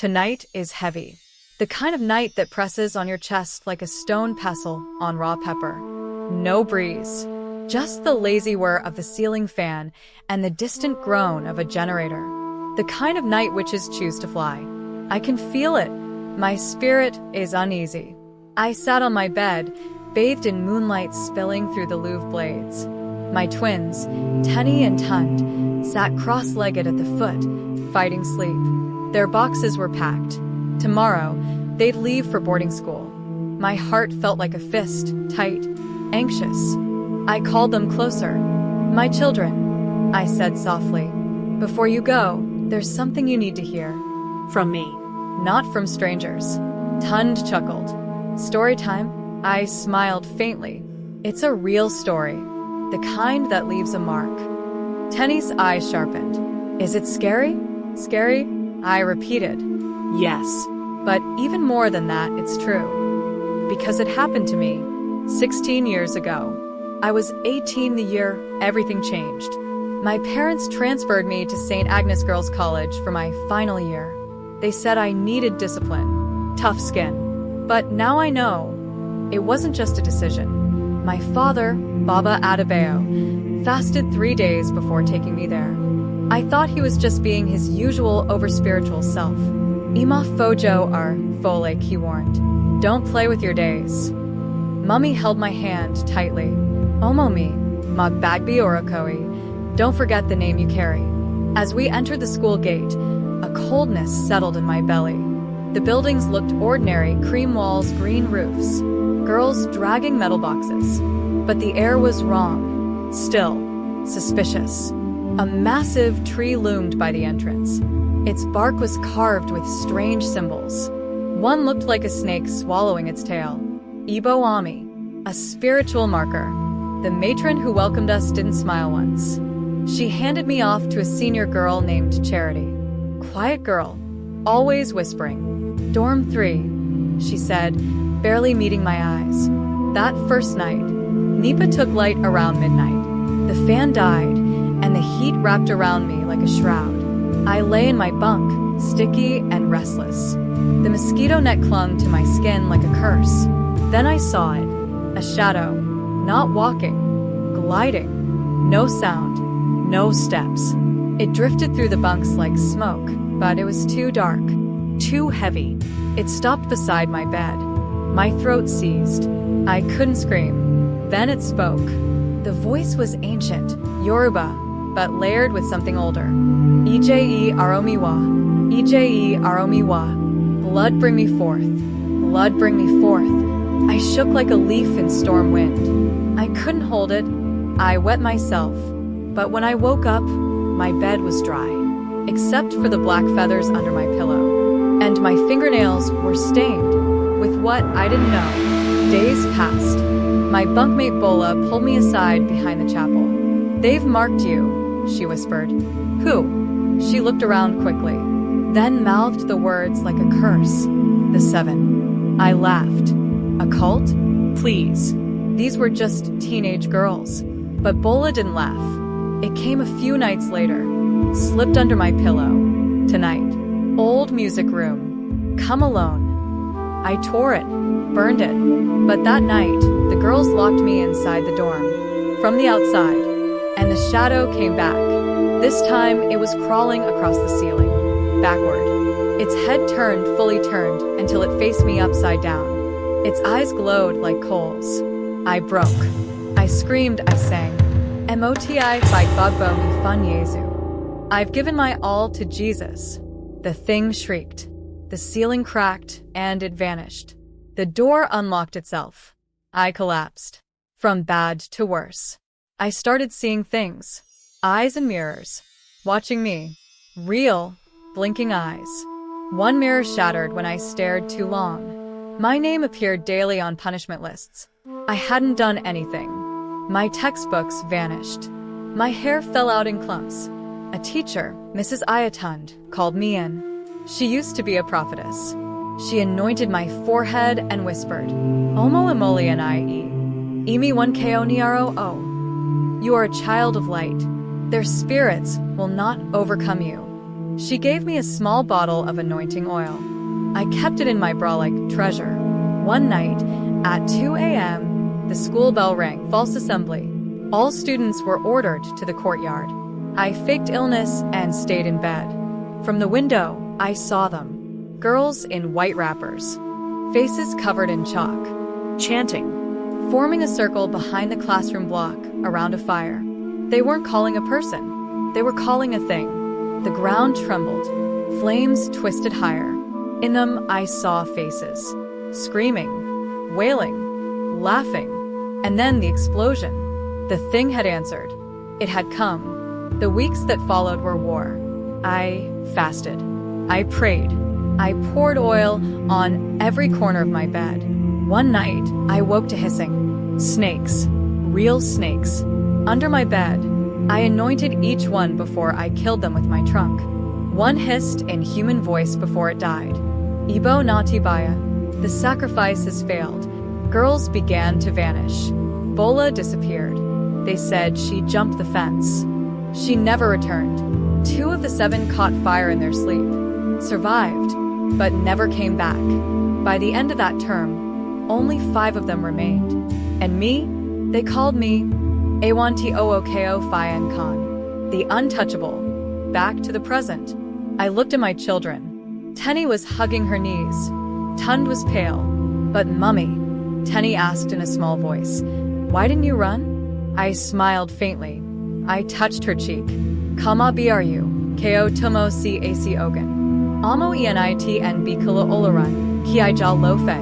Tonight is heavy. The kind of night that presses on your chest like a stone pestle on raw pepper. No breeze. Just the lazy whir of the ceiling fan and the distant groan of a generator. The kind of night witches choose to fly. I can feel it. My spirit is uneasy. I sat on my bed, bathed in moonlight spilling through the louve blades. My twins, Tenny and Tund, sat cross-legged at the foot, fighting sleep. Their boxes were packed. Tomorrow, they'd leave for boarding school. My heart felt like a fist, tight, anxious. I called them closer. "My children," I said softly. "Before you go, there's something you need to hear." From me. "Not from strangers." Tund chuckled. "Story time?" I smiled faintly. "It's a real story. The kind that leaves a mark." Tenny's eyes sharpened. "Is it scary?" "Scary?" I repeated. Yes. "But even more than that, it's true. Because it happened to me 16 years ago. I was 18 the year everything changed. My parents transferred me to St. Agnes Girls' College for my final year. They said I needed discipline, tough skin. But now I know. It wasn't just a decision. My father, Baba Adebayo, fasted 3 days before taking me there. I thought he was just being his usual over-spiritual self. "Ima fojo are Folake," he warned. "Don't play with your days." Mummy held my hand tightly. "Omo mi, ma bagbi orakoi. Don't forget the name you carry." As we entered the school gate, a coldness settled in my belly. The buildings looked ordinary, cream walls, green roofs, girls dragging metal boxes. But the air was wrong, still, suspicious. A massive tree loomed by the entrance. Its bark was carved with strange symbols. One looked like a snake swallowing its tail. Ibo Ami, a spiritual marker. The matron who welcomed us didn't smile once. She handed me off to a senior girl named Charity. Quiet girl, always whispering. "Dorm 3, she said, barely meeting my eyes. That first night, Nipa took light around midnight. The fan died, and the heat wrapped around me like a shroud. I lay in my bunk, sticky and restless. The mosquito net clung to my skin like a curse. Then I saw it, a shadow, not walking, gliding, no sound, no steps. It drifted through the bunks like smoke, but it was too dark, too heavy. It stopped beside my bed. My throat seized. I couldn't scream. Then it spoke. The voice was ancient, Yoruba, but layered with something older. Ije aromiwa, Ije aromiwa. Blood bring me forth, blood bring me forth. I shook like a leaf in storm wind. I couldn't hold it. I wet myself. But when I woke up, my bed was dry, except for the black feathers under my pillow. And my fingernails were stained with what I didn't know. Days passed. My bunkmate Bola pulled me aside behind the chapel. "They've marked you," she whispered. "Who?" She looked around quickly, then mouthed the words like a curse. "The 7. I laughed. "A cult? Please. These were just teenage girls." But Bola didn't laugh. It came a few nights later, slipped under my pillow. "Tonight. Old music room. Come alone." I tore it, burned it. But that night, the girls locked me inside the dorm, from the outside, and the shadow came back. This time, it was crawling across the ceiling, backward. Its head turned, fully turned, until it faced me upside down. Its eyes glowed like coals. I broke. I screamed, I sang, "Moti fight Bagbo mi fun Yesu. I've given my all to Jesus." The thing shrieked. The ceiling cracked, and it vanished. The door unlocked itself. I collapsed. From bad to worse. I started seeing things. Eyes in mirrors. Watching me. Real, blinking eyes. One mirror shattered when I stared too long. My name appeared daily on punishment lists. I hadn't done anything. My textbooks vanished. My hair fell out in clumps. A teacher, Mrs. Ayatund, called me in. She used to be a prophetess. She anointed my forehead and whispered, "Omo emoli anai imi 1ko niaro o. You are a child of light. Their spirits will not overcome you." She gave me a small bottle of anointing oil. I kept it in my bra like treasure. One night, at 2 a.m., the school bell rang, false assembly. All students were ordered to the courtyard. I faked illness and stayed in bed. From the window, I saw them. Girls in white wrappers, faces covered in chalk, chanting, forming a circle behind the classroom block around a fire. They weren't calling a person. They were calling a thing. The ground trembled. Flames twisted higher. In them, I saw faces. Screaming, wailing, laughing. And then the explosion. The thing had answered. It had come. The weeks that followed were war. I fasted. I prayed. I poured oil on every corner of my bed. One night, I woke to hissing. Snakes. Real snakes. Under my bed, I anointed each one before I killed them with my trunk. One hissed in human voice before it died. Ibo Natibaya. The sacrifice has failed. Girls began to vanish. Bola disappeared. They said she jumped the fence. She never returned. 2 of the 7 caught fire in their sleep, survived, but never came back. By the end of that term, only 5 of them remained. And me? They called me Awanti Ookeo Fayan Khan, the untouchable. Back to the present. I looked at my children. Tenny was hugging her knees. Tund was pale. But Mummy, Tenny asked in a small voice, why didn't you run? I smiled faintly. I touched her cheek. Kama BRU, Ko Tomo Cac Ogan. Amo Enit and Bikula Olaran, Kiija Lofe.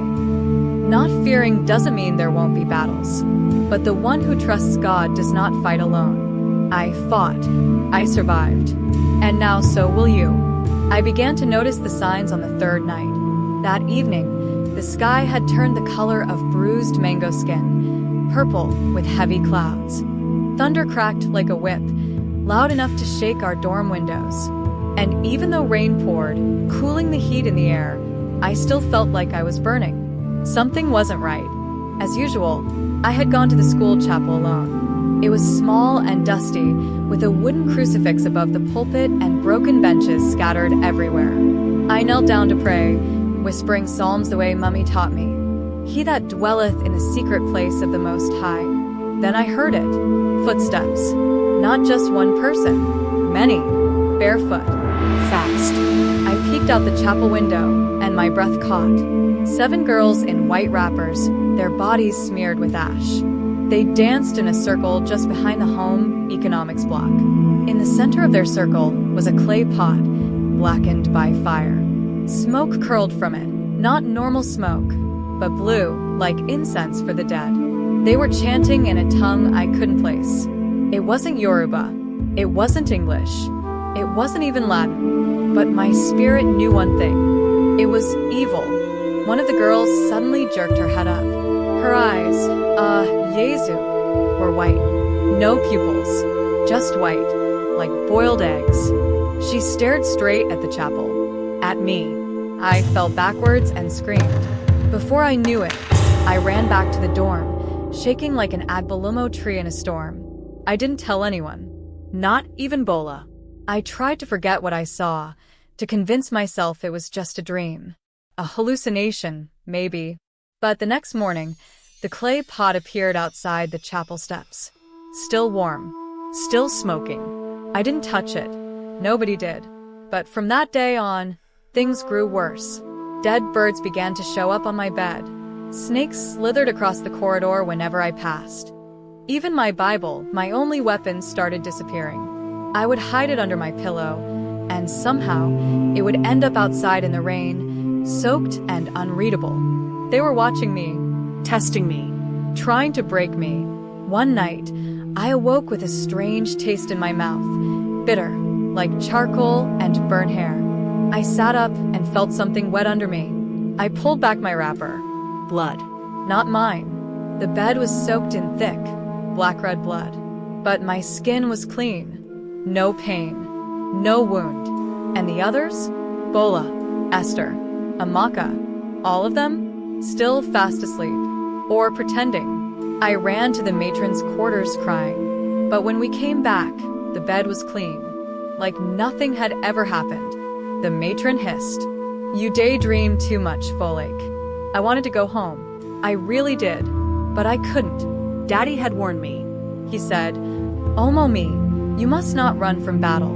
Not fearing doesn't mean there won't be battles. But the one who trusts God does not fight alone. I fought. I survived. And now so will you. I began to notice the signs on the 3rd night. That evening, the sky had turned the color of bruised mango skin, purple with heavy clouds. Thunder cracked like a whip, loud enough to shake our dorm windows. And even though rain poured, cooling the heat in the air, I still felt like I was burning. Something wasn't right. As usual, I had gone to the school chapel alone. It was small and dusty, with a wooden crucifix above the pulpit and broken benches scattered everywhere. I knelt down to pray, whispering psalms the way Mummy taught me. He that dwelleth in the secret place of the Most High. Then I heard it. Footsteps. Not just one person. Many. Barefoot. Fast. I peeked out the chapel window, and my breath caught. 7 girls in white wrappers, their bodies smeared with ash. They danced in a circle just behind the home economics block. In the center of their circle was a clay pot, blackened by fire. Smoke curled from it, not normal smoke, but blue, like incense for the dead. They were chanting in a tongue I couldn't place. It wasn't Yoruba. It wasn't English. It wasn't even Latin. But my spirit knew one thing. It was evil. One of the girls suddenly jerked her head up. Her eyes, Yezu, were white. No pupils, just white, like boiled eggs. She stared straight at the chapel, at me. I fell backwards and screamed. Before I knew it, I ran back to the dorm, shaking like an agbalumo tree in a storm. I didn't tell anyone, not even Bola. I tried to forget what I saw, to convince myself it was just a dream. A hallucination, maybe. But the next morning, the clay pot appeared outside the chapel steps. Still warm. Still smoking. I didn't touch it. Nobody did. But from that day on, things grew worse. Dead birds began to show up on my bed. Snakes slithered across the corridor whenever I passed. Even my Bible, my only weapon, started disappearing. I would hide it under my pillow, and somehow it would end up outside in the rain, soaked and unreadable. They were watching me, testing me, trying to break me. One night, I awoke with a strange taste in my mouth, bitter, like charcoal and burnt hair. I sat up and felt something wet under me. I pulled back my wrapper. Blood. Not mine. The bed was soaked in thick, black-red blood. But my skin was clean. No pain. No wound. And the others? Bola, Esther, Amaka, all of them? Still fast asleep. Or pretending. I ran to the matron's quarters crying. But when we came back, the bed was clean. Like nothing had ever happened. The matron hissed. You daydream too much, Folake. I wanted to go home. I really did. But I couldn't. Daddy had warned me. He said, Omo me, you must not run from battle.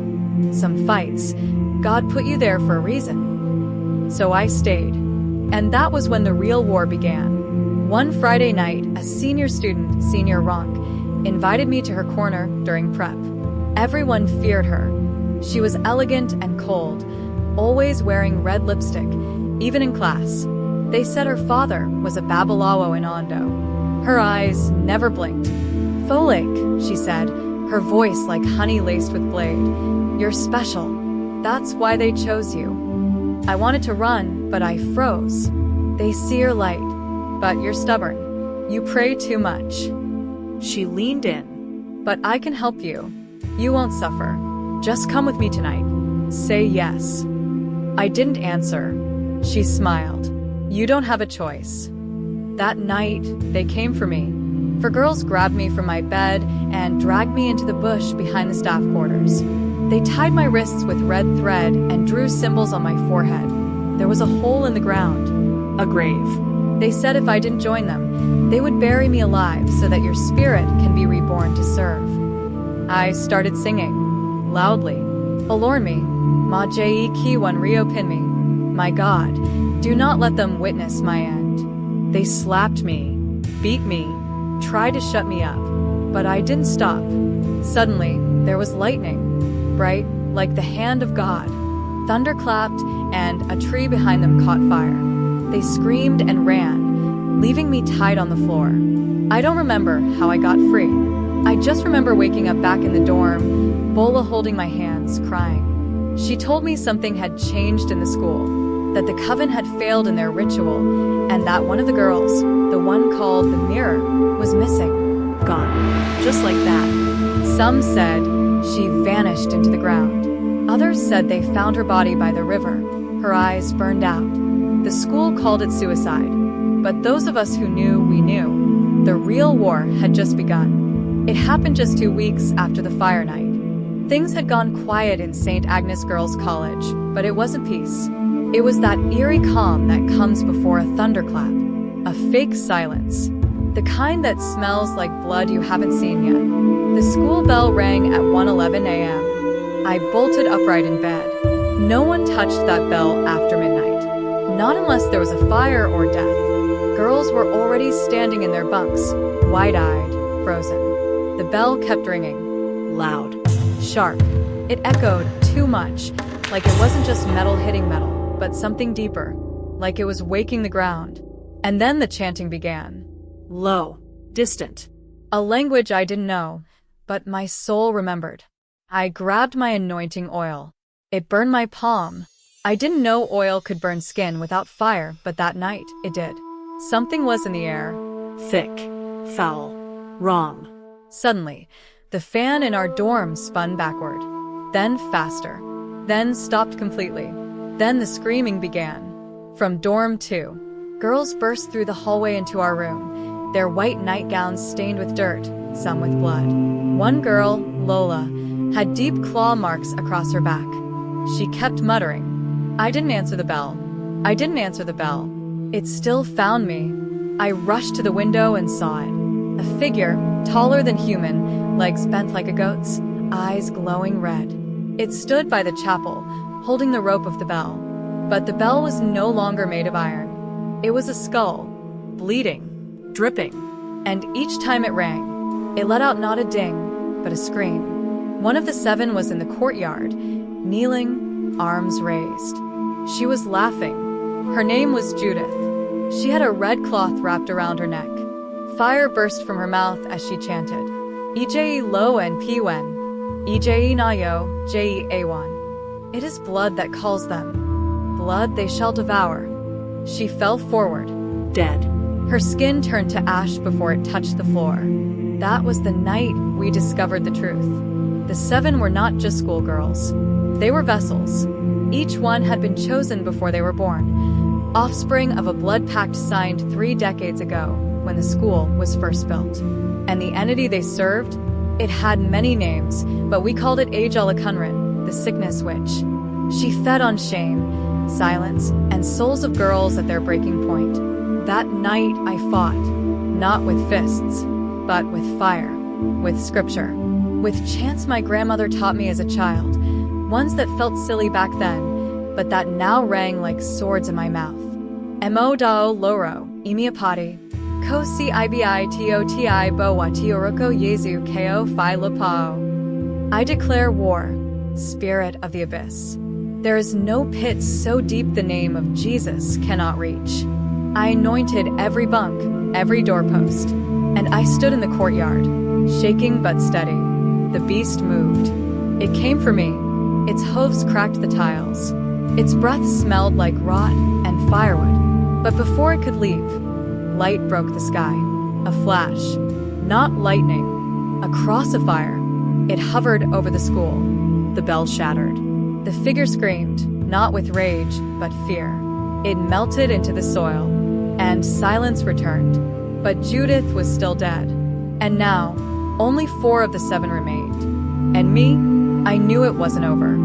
Some fights. God put you there for a reason. So I stayed. And that was when the real war began. One Friday night, a senior student, Senior Ronk, invited me to her corner during prep. Everyone feared her. She was elegant and cold, always wearing red lipstick, even in class. They said her father was a Babalawo in Ondo. Her eyes never blinked. Folake, she said, her voice like honey laced with blade. You're special. That's why they chose you. I wanted to run, but I froze. They see your light, but you're stubborn. You pray too much. She leaned in. But I can help you. You won't suffer. Just come with me tonight. Say yes. I didn't answer. She smiled. You don't have a choice. That night, they came for me. For girls grabbed me from my bed and dragged me into the bush behind the staff quarters. They tied my wrists with red thread and drew symbols on my forehead. There was a hole in the ground. A grave. They said if I didn't join them, they would bury me alive so that your spirit can be reborn to serve. I started singing, loudly. Olorn me, ma jei kiwan rio pin me. My God, do not let them witness my end. They slapped me, beat me, tried to shut me up, but I didn't stop. Suddenly, there was lightning, bright like the hand of God. Thunder clapped, and a tree behind them caught fire. They screamed and ran, leaving me tied on the floor. I don't remember how I got free. I just remember waking up back in the dorm, Bola holding my hands, crying. She told me something had changed in the school, that the coven had failed in their ritual, and that one of the girls, the one called the Mirror, was missing. Gone. Just like that. Some said she vanished into the ground. Others said they found her body by the river. Her eyes burned out. The school called it suicide. But those of us who knew, we knew. The real war had just begun. It happened just 2 weeks after the fire night. Things had gone quiet in St. Agnes Girls' College, but it wasn't peace. It was that eerie calm that comes before a thunderclap. A fake silence. The kind that smells like blood you haven't seen yet. The school bell rang at 1:11 a.m. I bolted upright in bed. No one touched that bell after midnight. Not unless there was a fire or death. Girls were already standing in their bunks, wide-eyed, frozen. The bell kept ringing. Loud. Sharp. It echoed too much, like it wasn't just metal hitting metal, but something deeper, like it was waking the ground. And then the chanting began. Low. Distant. A language I didn't know, but my soul remembered. I grabbed my anointing oil. It burned my palm. I didn't know oil could burn skin without fire, but that night, it did. Something was in the air. Thick. Foul. Wrong. Suddenly, the fan in our dorm spun backward. Then faster. Then stopped completely. Then the screaming began. From dorm 2. Girls burst through the hallway into our room, their white nightgowns stained with dirt, some with blood. One girl, Lola, had deep claw marks across her back. She kept muttering. I didn't answer the bell. I didn't answer the bell. It still found me. I rushed to the window and saw it. A figure, taller than human, legs bent like a goat's, eyes glowing red. It stood by the chapel, holding the rope of the bell. But the bell was no longer made of iron. It was a skull, bleeding, dripping. And each time it rang, it let out not a ding, but a scream. One of the 7 was in the courtyard, kneeling, arms raised. She was laughing. Her name was Judith. She had a red cloth wrapped around her neck. Fire burst from her mouth as she chanted, Ijei lo and piwen, Ijei na yo, jei awan. It is blood that calls them. Blood they shall devour. She fell forward. Dead. Her skin turned to ash before it touched the floor. That was the night we discovered the truth. The 7 were not just schoolgirls. They were vessels. Each one had been chosen before they were born, offspring of a blood pact signed 3 decades ago, when the school was first built. And the entity they served? It had many names, but we called it Age Alakunrin, the sickness witch. She fed on shame, silence, and souls of girls at their breaking point. That night I fought, not with fists, but with fire, with scripture, with chants my grandmother taught me as a child, ones that felt silly back then, but that now rang like swords in my mouth. Mo dao loro, imiapati, ko si ibi toti bo wa tioroko yezu ko phi lapao. I declare war, spirit of the abyss. There is no pit so deep the name of Jesus cannot reach. I anointed every bunk, every doorpost, and I stood in the courtyard, shaking but steady. The beast moved. It came for me. Its hooves cracked the tiles. Its breath smelled like rot and firewood. But before it could leave, light broke the sky. A flash. Not lightning. A cross of fire. It hovered over the school. The bell shattered. The figure screamed, not with rage, but fear. It melted into the soil, and silence returned. But Judith was still dead. And now, only 4 of the 7 remained. And me, I knew it wasn't over.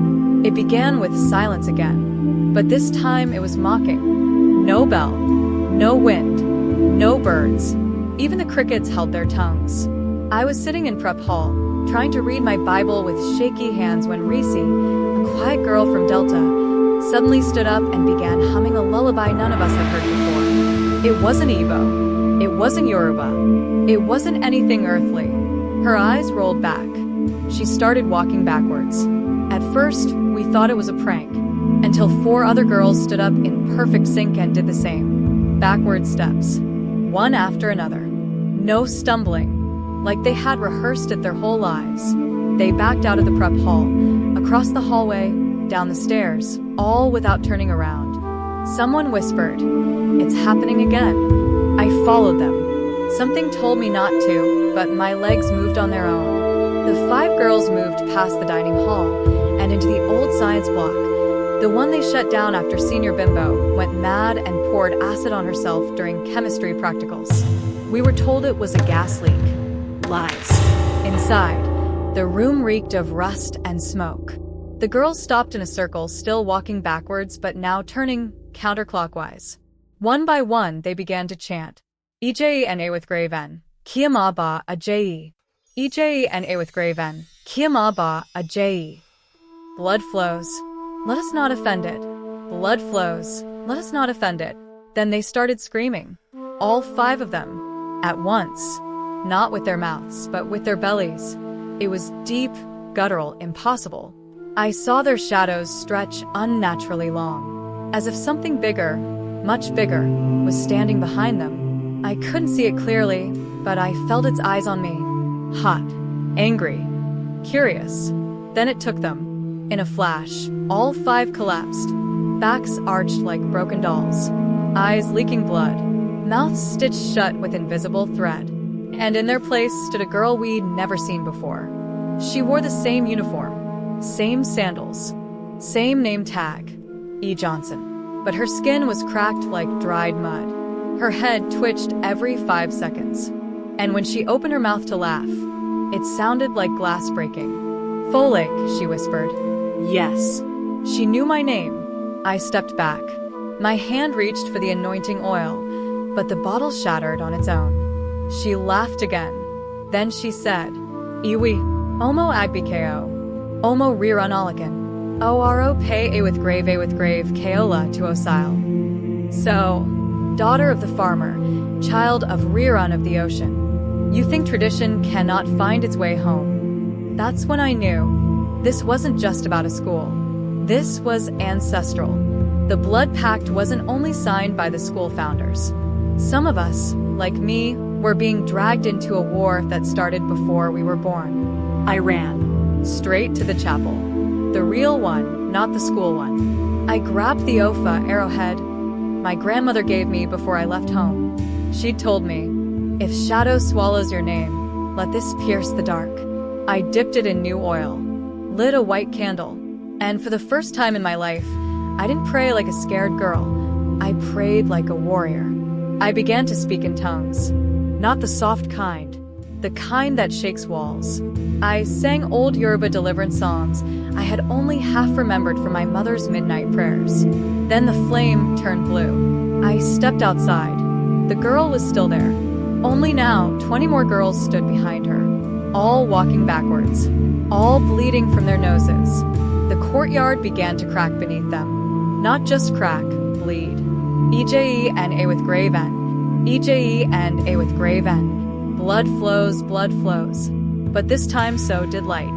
It began with silence again. But this time it was mocking. No bell, no wind, no birds. Even the crickets held their tongues. I was sitting in prep hall, trying to read my Bible with shaky hands when Reese, a quiet girl from Delta, suddenly stood up and began humming a lullaby none of us had heard before. It wasn't Igbo. It wasn't Yoruba. It wasn't anything earthly. Her eyes rolled back. She started walking backwards. At first, we thought it was a prank, until 4 other girls stood up in perfect sync and did the same. Backward steps, one after another. No stumbling, like they had rehearsed it their whole lives. They backed out of the prep hall, across the hallway, down the stairs, all without turning around. Someone whispered, "It's happening again." I followed them. Something told me not to, but my legs moved on their own. The 5 girls moved past the dining hall and into the old science block. The one they shut down after senior bimbo went mad and poured acid on herself during chemistry practicals. We were told it was a gas leak. Lies. Inside, the room reeked of rust and smoke. The girls stopped in a circle, still walking backwards but now turning counterclockwise. One by one, they began to chant, "Ejena with grave N, Kiama ba ajayi. Ejena with grave N, Kiama ba ajayi." Blood flows. Let us not offend it. Blood flows. Let us not offend it. Then they started screaming. All 5 of them. At once. Not with their mouths, but with their bellies. It was deep, guttural, impossible. I saw their shadows stretch unnaturally long. As if something bigger, much bigger, was standing behind them. I couldn't see it clearly, but I felt its eyes on me. Hot. Angry. Curious. Then it took them. In a flash, all 5 collapsed, backs arched like broken dolls, eyes leaking blood, mouths stitched shut with invisible thread. And in their place stood a girl we'd never seen before. She wore the same uniform, same sandals, same name tag, E. Johnson. But her skin was cracked like dried mud. Her head twitched every 5 seconds. And when she opened her mouth to laugh, it sounded like glass breaking. "Folake," she whispered. Yes. She knew my name. I stepped back. My hand reached for the anointing oil, but the bottle shattered on its own. She laughed again. Then she said, "Iwi, omo agbikeo, omo rirunalakan, oro pe a with grave kaola to osile." So, daughter of the farmer, child of Rirun of the ocean, you think tradition cannot find its way home. That's when I knew. This wasn't just about a school. This was ancestral. The blood pact wasn't only signed by the school founders. Some of us, like me, were being dragged into a war that started before we were born. I ran. Straight to the chapel. The real one, not the school one. I grabbed the Ofa arrowhead my grandmother gave me before I left home. She'd told me, "If shadow swallows your name, let this pierce the dark." I dipped it in new oil, lit a white candle, and for the first time in my life, I didn't pray like a scared girl. I prayed like a warrior. I began to speak in tongues. Not the soft kind, the kind that shakes walls. I sang old Yoruba deliverance songs I had only half remembered from my mother's midnight prayers. Then the flame turned blue. I stepped outside. The girl was still there. Only now, 20 more girls stood behind her, all walking backwards, all bleeding from their noses. The courtyard began to crack beneath them. Not just crack, bleed. E-J-E-N-A with grave N. E-J-E-N-A with grave N. Blood flows, blood flows. But this time so did light.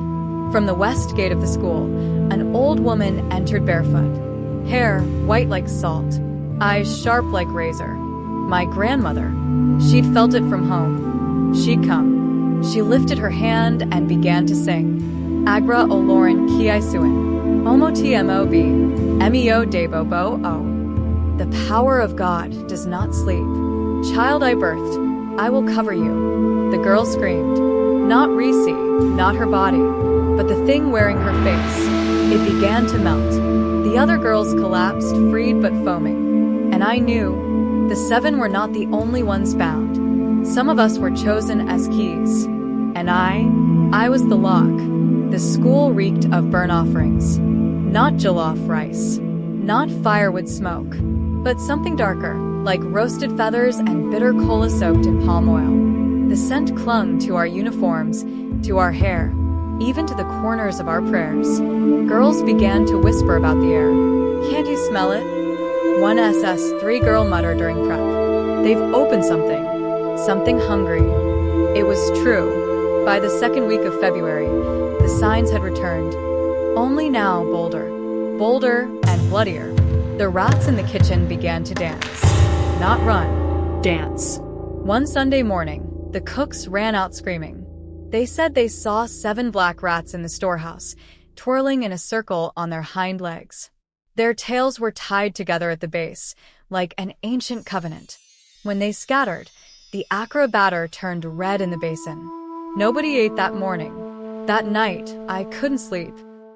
From the west gate of the school, an old woman entered barefoot. Hair white like salt, eyes sharp like razor. My grandmother. She'd felt it from home. She'd come. She lifted her hand and began to sing. Agra Oloran Ki Isuin. Omo Tmob. Meo Debo Bo O. The power of God does not sleep. Child I birthed, I will cover you. The girl screamed. Not Reese, not her body, but the thing wearing her face. It began to melt. The other girls collapsed, freed but foaming. And I knew the 7 were not the only ones bound. Some of us were chosen as keys. And I was the lock. The school reeked of burnt offerings. Not jollof rice. Not firewood smoke. But something darker, like roasted feathers and bitter cola soaked in palm oil. The scent clung to our uniforms, to our hair, even to the corners of our prayers. Girls began to whisper about the air. Can't you smell it? One SS3 girl muttered during prep. They've opened something. Something hungry. It was true. By the second week of February, the signs had returned. Only now bolder. Bolder and bloodier. The rats in the kitchen began to dance. Not run. Dance. One Sunday morning, the cooks ran out screaming. They said they saw 7 black rats in the storehouse, twirling in a circle on their hind legs. Their tails were tied together at the base, like an ancient covenant. When they scattered, the akra batter turned red in the basin. Nobody ate that morning. That night, I couldn't sleep.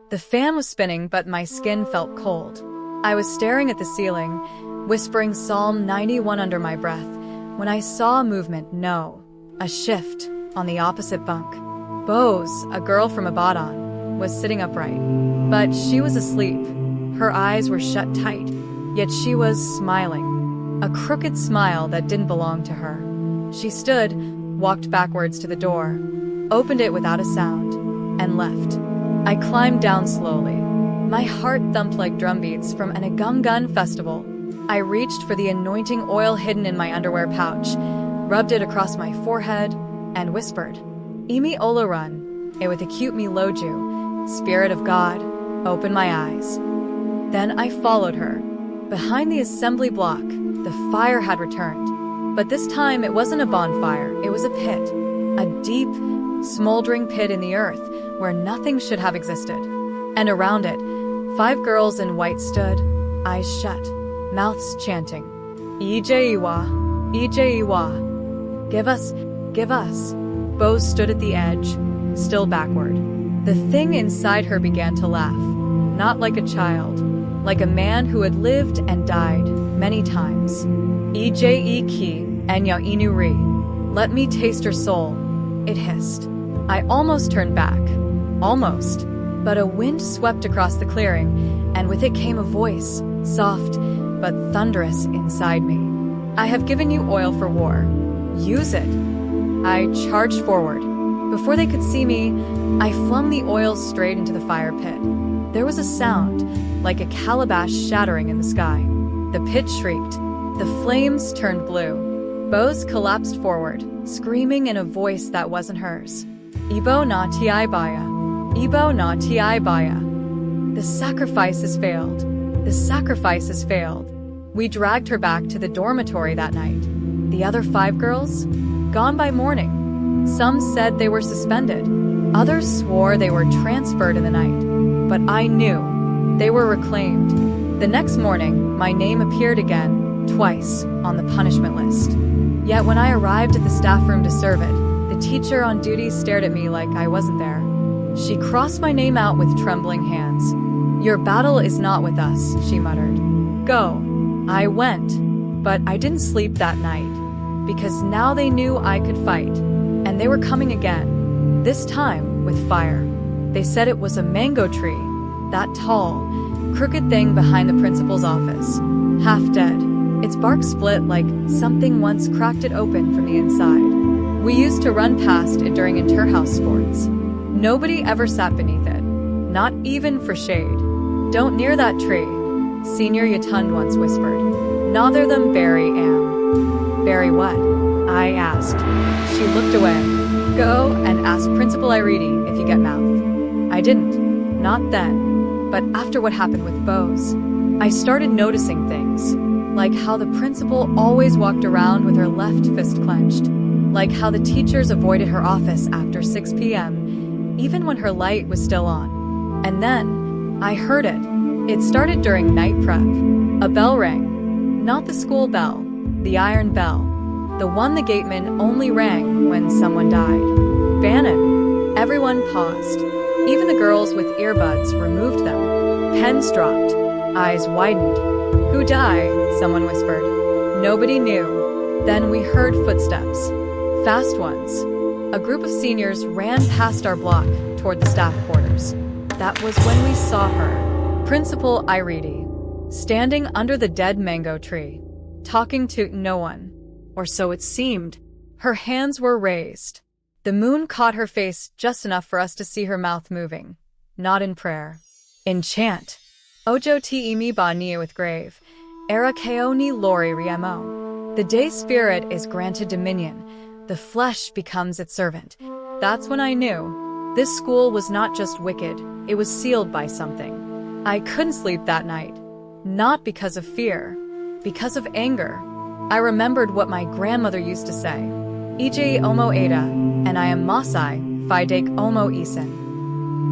The fan was spinning, but my skin felt cold. I was staring at the ceiling, whispering Psalm 91 under my breath, when I saw a movement, a shift, on the opposite bunk. Bose, a girl from Abadan, was sitting upright. But she was asleep. Her eyes were shut tight, yet she was smiling. A crooked smile that didn't belong to her. She stood, walked backwards to the door, opened it without a sound, and left. I climbed down slowly. My heart thumped like drumbeats from an Agungun festival. I reached for the anointing oil hidden in my underwear pouch, rubbed it across my forehead, and whispered, Imi Olarun, e with acute me loju, Spirit of God, open my eyes. Then I followed her. Behind the assembly block, the fire had returned. But this time it wasn't a bonfire, it was a pit. A deep, smoldering pit in the earth where nothing should have existed. And around it, 5 girls in white stood, eyes shut, mouths chanting, Ijewa, Ijewa. Give us, give us. Bose stood at the edge, still backward. The thing inside her began to laugh, not like a child, like a man who had lived and died many times. Eje ki, enya inuri. Let me taste her soul, it hissed. I almost turned back. Almost. But a wind swept across the clearing, and with it came a voice, soft but thunderous inside me. I have given you oil for war. Use it. I charged forward. Before they could see me, I flung the oil straight into the fire pit. There was a sound, like a calabash shattering in the sky. The pit shrieked. The flames turned blue. Bose collapsed forward, screaming in a voice that wasn't hers. Ibo na ti baya. Ibo na ti baya. The sacrifices failed. The sacrifices failed. We dragged her back to the dormitory that night. The other 5 girls? Gone by morning. Some said they were suspended. Others swore they were transferred in the night. But I knew they were reclaimed. The next morning, my name appeared again, twice, on the punishment list. Yet when I arrived at the staff room to serve it, the teacher on duty stared at me like I wasn't there. She crossed my name out with trembling hands. Your battle is not with us, she muttered. Go. I went. But I didn't sleep that night. Because now they knew I could fight. And and they were coming again, this time with fire. They said it was a mango tree, that tall, crooked thing behind the principal's office, half dead. Its bark split like something once cracked it open from the inside. We used to run past it during inter-house sports. Nobody ever sat beneath it, not even for shade. "Don't near that tree," Senior Yatund once whispered. "Neither them bury am." "Bury what?" I asked. She looked away. "Go and ask Principal Iridi if you get mouth." I didn't. Not then. But after what happened with Bose, I started noticing things. Like how the principal always walked around with her left fist clenched. Like how the teachers avoided her office after 6 p.m., even when her light was still on. And then, I heard it. It started during night prep. A bell rang. Not the school bell, the iron bell. The one the gateman only rang when someone died. Bannon. Everyone paused. Even the girls with earbuds removed them. Pens dropped. Eyes widened. "Who died?" someone whispered. Nobody knew. Then we heard footsteps. Fast ones. A group of seniors ran past our block toward the staff quarters. That was when we saw her, Principal Iridi, standing under the dead mango tree, talking to no one. Or so it seemed. Her hands were raised. The moon caught her face just enough for us to see her mouth moving. Not in prayer. In chant. Ojo ti imi ba niu with grave. Era keoni lori riemo. The day spirit is granted dominion. The flesh becomes its servant. That's when I knew. This school was not just wicked, it was sealed by something. I couldn't sleep that night. Not because of fear. Because of anger. I remembered what my grandmother used to say. Ije omo ada, and I am Masai, Fidake omo isen.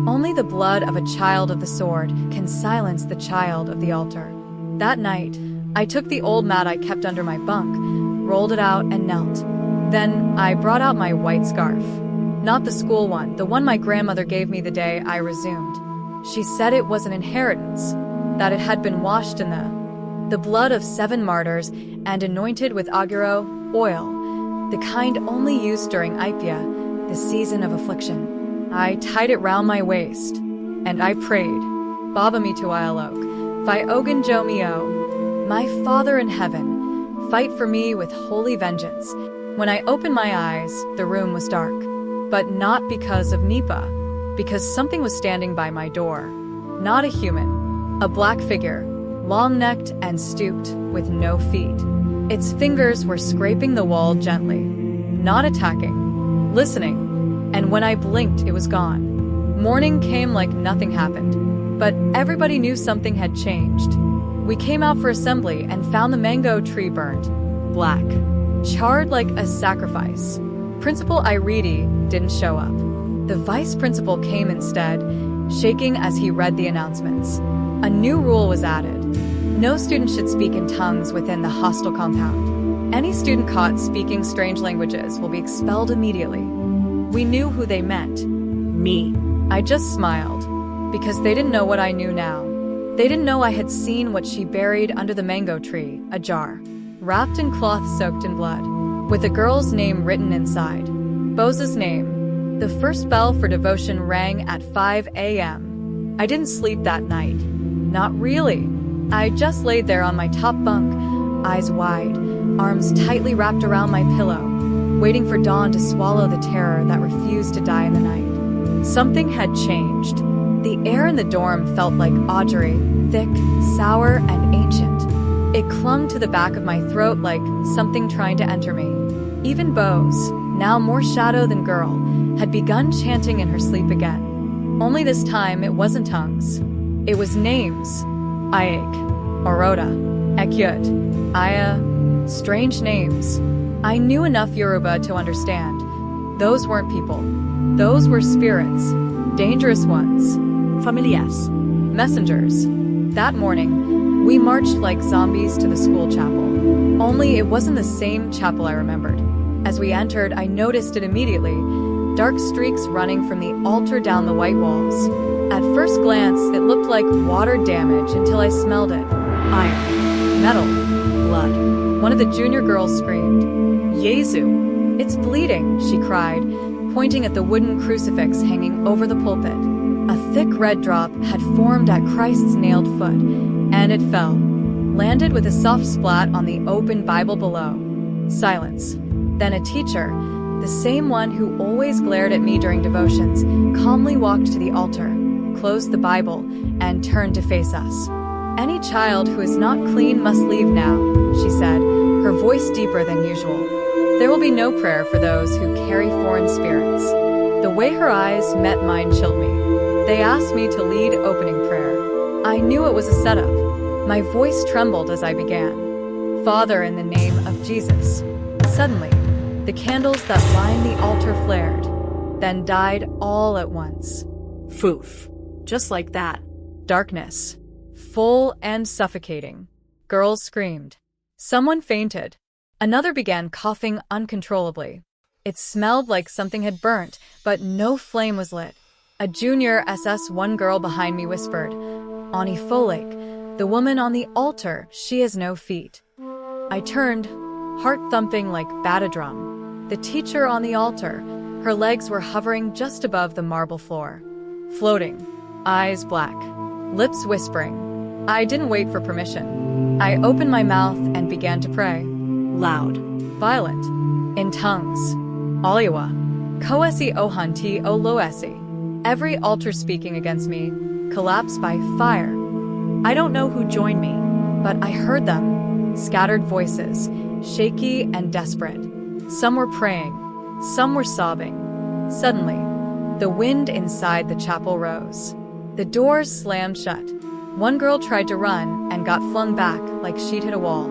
Only the blood of a child of the sword can silence the child of the altar. That night, I took the old mat I kept under my bunk, rolled it out and knelt. Then, I brought out my white scarf. Not the school one, the one my grandmother gave me the day I resumed. She said it was an inheritance, that it had been washed in the blood of 7 martyrs and anointed with aguro, oil, the kind only used during Ipia, the season of affliction. I tied it round my waist, and I prayed, Baba mi tuayalok, fi ogan jo mio, my Father in heaven, fight for me with holy vengeance. When I opened my eyes, the room was dark. But not because of Nipa, because something was standing by my door. Not a human. A black figure, long-necked and stooped, with no feet. Its fingers were scraping the wall gently. Not attacking. Listening. And when I blinked, it was gone. Morning came like nothing happened. But everybody knew something had changed. We came out for assembly and found the mango tree burnt. Black. Charred like a sacrifice. Principal Iridi didn't show up. The vice principal came instead, shaking as he read the announcements. A new rule was added. No student should speak in tongues within the hostel compound. Any student caught speaking strange languages will be expelled immediately. We knew who they meant. Me. I just smiled, because they didn't know what I knew now. They didn't know I had seen what she buried under the mango tree, a jar, wrapped in cloth soaked in blood, with a girl's name written inside. Bose's name. The first bell for devotion rang at 5 a.m. I didn't sleep that night. Not really. I just laid there on my top bunk, eyes wide, arms tightly wrapped around my pillow, waiting for dawn to swallow the terror that refused to die in the night. Something had changed. The air in the dorm felt like augury, thick, sour, and ancient. It clung to the back of my throat like something trying to enter me. Even Bose, now more shadow than girl, had begun chanting in her sleep again. Only this time it wasn't tongues. It was names. Ayek, Oroda, Ekyut, Aya, strange names. I knew enough Yoruba to understand. Those weren't people. Those were spirits. Dangerous ones. Familias. Messengers. That morning, we marched like zombies to the school chapel. Only it wasn't the same chapel I remembered. As we entered, I noticed it immediately. Dark streaks running from the altar down the white walls. At first glance, it looked like water damage until I smelled it. Iron. Metal. Blood. One of the junior girls screamed, Yezu. "It's bleeding," she cried, pointing at the wooden crucifix hanging over the pulpit. A thick red drop had formed at Christ's nailed foot, and it fell, landed with a soft splat on the open Bible below. Silence. Then a teacher, the same one who always glared at me during devotions, calmly walked to the altar, closed the Bible, and turned to face us. "Any child who is not clean must leave now," she said, her voice deeper than usual. "There will be no prayer for those who carry foreign spirits." The way her eyes met mine chilled me. They asked me to lead opening prayer. I knew it was a setup. My voice trembled as I began. "Father, in the name of Jesus." Suddenly, the candles that lined the altar flared, then died all at once. Foof. Just like that. Darkness. Full and suffocating. Girls screamed. Someone fainted. Another began coughing uncontrollably. It smelled like something had burnt, but no flame was lit. A junior SS1 girl behind me whispered, "Ani Folake, the woman on the altar, she has no feet." I turned, heart thumping like bat-a-drum. The teacher on the altar, her legs were hovering just above the marble floor. Floating, eyes black, lips whispering. I didn't wait for permission. I opened my mouth and began to pray. Loud. Violent. In tongues. Aliwa. Koesi ohanti o loesi. Every altar speaking against me collapsed by fire. I don't know who joined me, but I heard them. Scattered voices, shaky and desperate. Some were praying, some were sobbing. Suddenly, the wind inside the chapel rose. The doors slammed shut. One girl tried to run and got flung back like she'd hit a wall.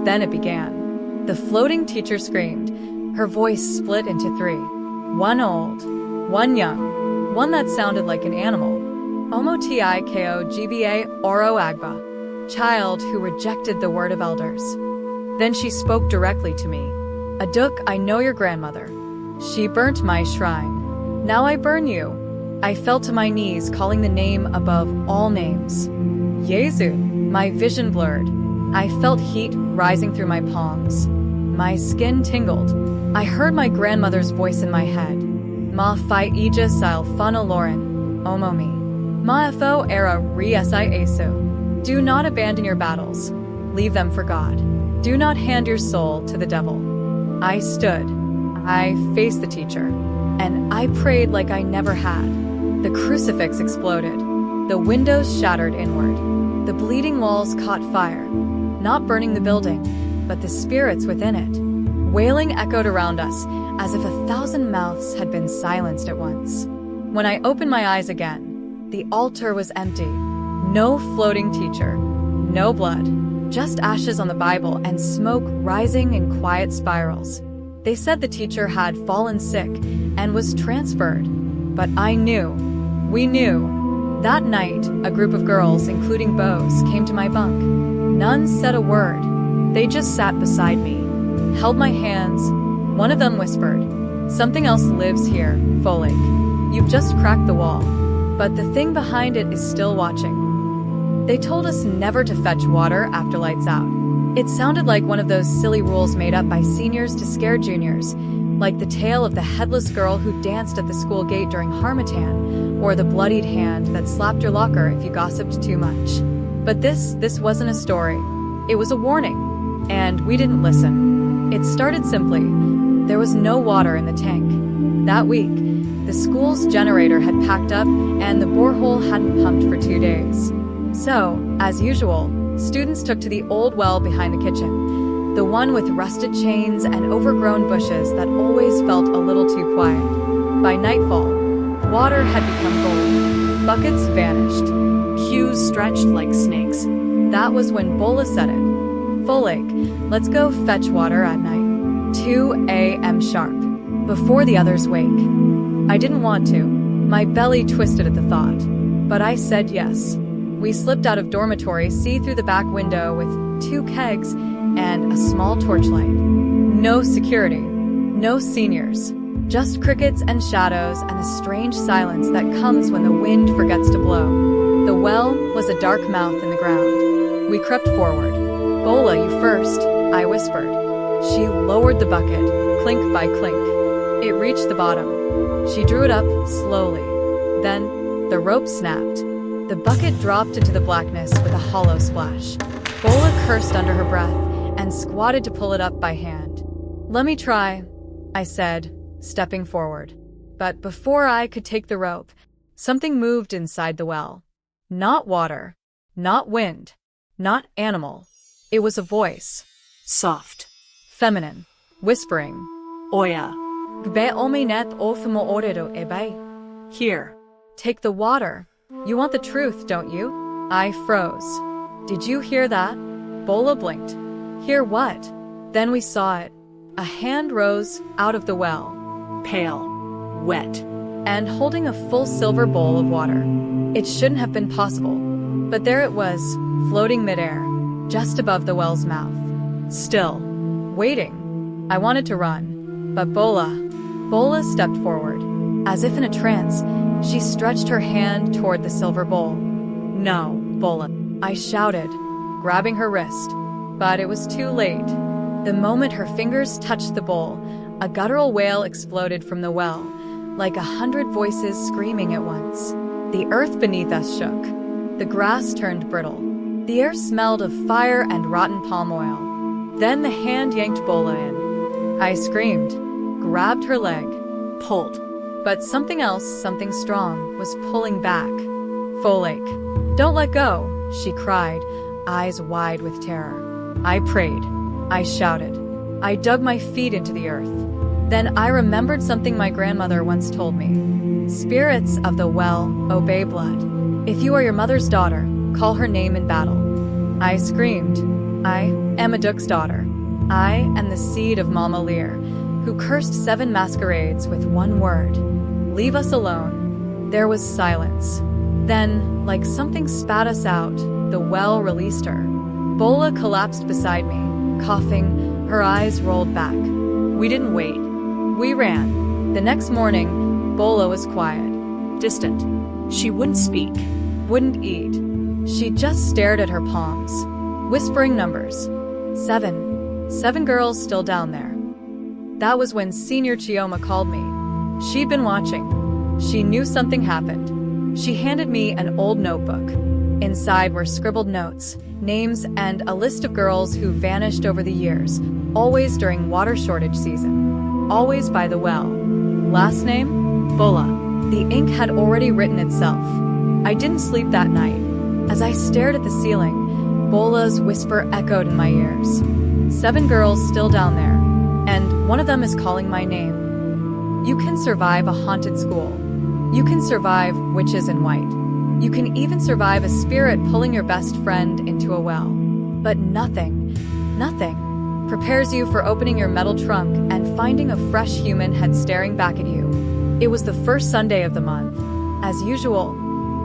Then it began. The floating teacher screamed. Her voice split into three. One old, one young, one that sounded like an animal. Omotiko Oro Agba, child who rejected the word of elders. Then she spoke directly to me. "Aduk, I know your grandmother. She burnt my shrine. Now I burn you." I fell to my knees, calling the name above all names. Yezu. My vision blurred. I felt heat rising through my palms. My skin tingled. I heard my grandmother's voice in my head. Ma fi ija sil fun aloran, omomi. Ma fo era re-si asu. Do not abandon your battles. Leave them for God. Do not hand your soul to the devil. I stood. I faced the teacher. And I prayed like I never had. The crucifix exploded. The windows shattered inward. The bleeding walls caught fire. Not burning the building, but the spirits within it. Wailing echoed around us, as if 1,000 mouths had been silenced at once. When I opened my eyes again, the altar was empty. No floating teacher. No blood. Just ashes on the Bible and smoke rising in quiet spirals. They said the teacher had fallen sick and was transferred. But I knew. We knew. That night, a group of girls, including Bows, came to my bunk. None said a word. They just sat beside me, held my hands. One of them whispered, "Something else lives here, Folake. You've just cracked the wall. But the thing behind it is still watching." They told us never to fetch water after lights out. It sounded like one of those silly rules made up by seniors to scare juniors, like the tale of the headless girl who danced at the school gate during Harmattan, or the bloodied hand that slapped your locker if you gossiped too much. But this wasn't a story. It was a warning. And we didn't listen. It started simply. There was no water in the tank. That week, the school's generator had packed up and the borehole hadn't pumped for 2 days. So, as usual, students took to the old well behind the kitchen, the one with rusted chains and overgrown bushes that always felt a little too quiet. By nightfall, water had become gold. Buckets vanished. Queues stretched like snakes. That was when Bola said it. "Folake, let's go fetch water at night. 2 a.m. sharp. Before the others wake." I didn't want to. My belly twisted at the thought. But I said yes. We slipped out of dormitory, see through the back window with 2 kegs and a small torchlight. No security. No seniors. Just crickets and shadows and the strange silence that comes when the wind forgets to blow. The well was a dark mouth in the ground. We crept forward. Bola, you first, I whispered. She lowered the bucket, clink by clink. It reached the bottom. She drew it up slowly. Then, the rope snapped. The bucket dropped into the blackness with a hollow splash. Bola cursed under her breath and squatted to pull it up by hand. Let me try, I said, stepping forward. But before I could take the rope, something moved inside the well. Not water, not wind, not animal. It was a voice. Soft. Feminine. Whispering. Oya. Here. Take the water. You want the truth, don't you? I froze. Did you hear that? Bola blinked. Hear what? Then we saw it. A hand rose out of the well. Pale. Wet. And holding a full silver bowl of water. It shouldn't have been possible. But there it was, floating midair, just above the well's mouth. Still. Waiting. I wanted to run. But Bola stepped forward. As if in a trance, she stretched her hand toward the silver bowl. No, Bola, I shouted, grabbing her wrist. But it was too late. The moment her fingers touched the bowl, a guttural wail exploded from the well, like 100 voices screaming at once. The earth beneath us shook. The grass turned brittle. The air smelled of fire and rotten palm oil. Then the hand yanked Bola in. I screamed, grabbed her leg, pulled. But something else, something strong, was pulling back. Folake. Don't let go, she cried, eyes wide with terror. I prayed. I shouted. I dug my feet into the earth. Then I remembered something my grandmother once told me. Spirits of the well obey blood. If you are your mother's daughter, call her name in battle. I screamed. I am a Duke's daughter. I am the seed of Mama Lear, who cursed 7 masquerades with one word. Leave us alone. There was silence. Then, like something spat us out, the well released her. Bola collapsed beside me, coughing, her eyes rolled back. We didn't wait. We ran. The next morning, Bola was quiet, distant. She wouldn't speak. Wouldn't eat. She just stared at her palms, whispering numbers. 7. 7 girls still down there. That was when Senior Chioma called me. She'd been watching. She knew something happened. She handed me an old notebook. Inside were scribbled notes, names, and a list of girls who vanished over the years, always during water shortage season. Always by the well. Last name? Bola. The ink had already written itself. I didn't sleep that night. As I stared at the ceiling, Bola's whisper echoed in my ears. 7 girls still down there, and one of them is calling my name. You can survive a haunted school. You can survive witches in white. You can even survive a spirit pulling your best friend into a well. But nothing prepares you for opening your metal trunk and finding a fresh human head staring back at you. It was the first Sunday of the month. As usual,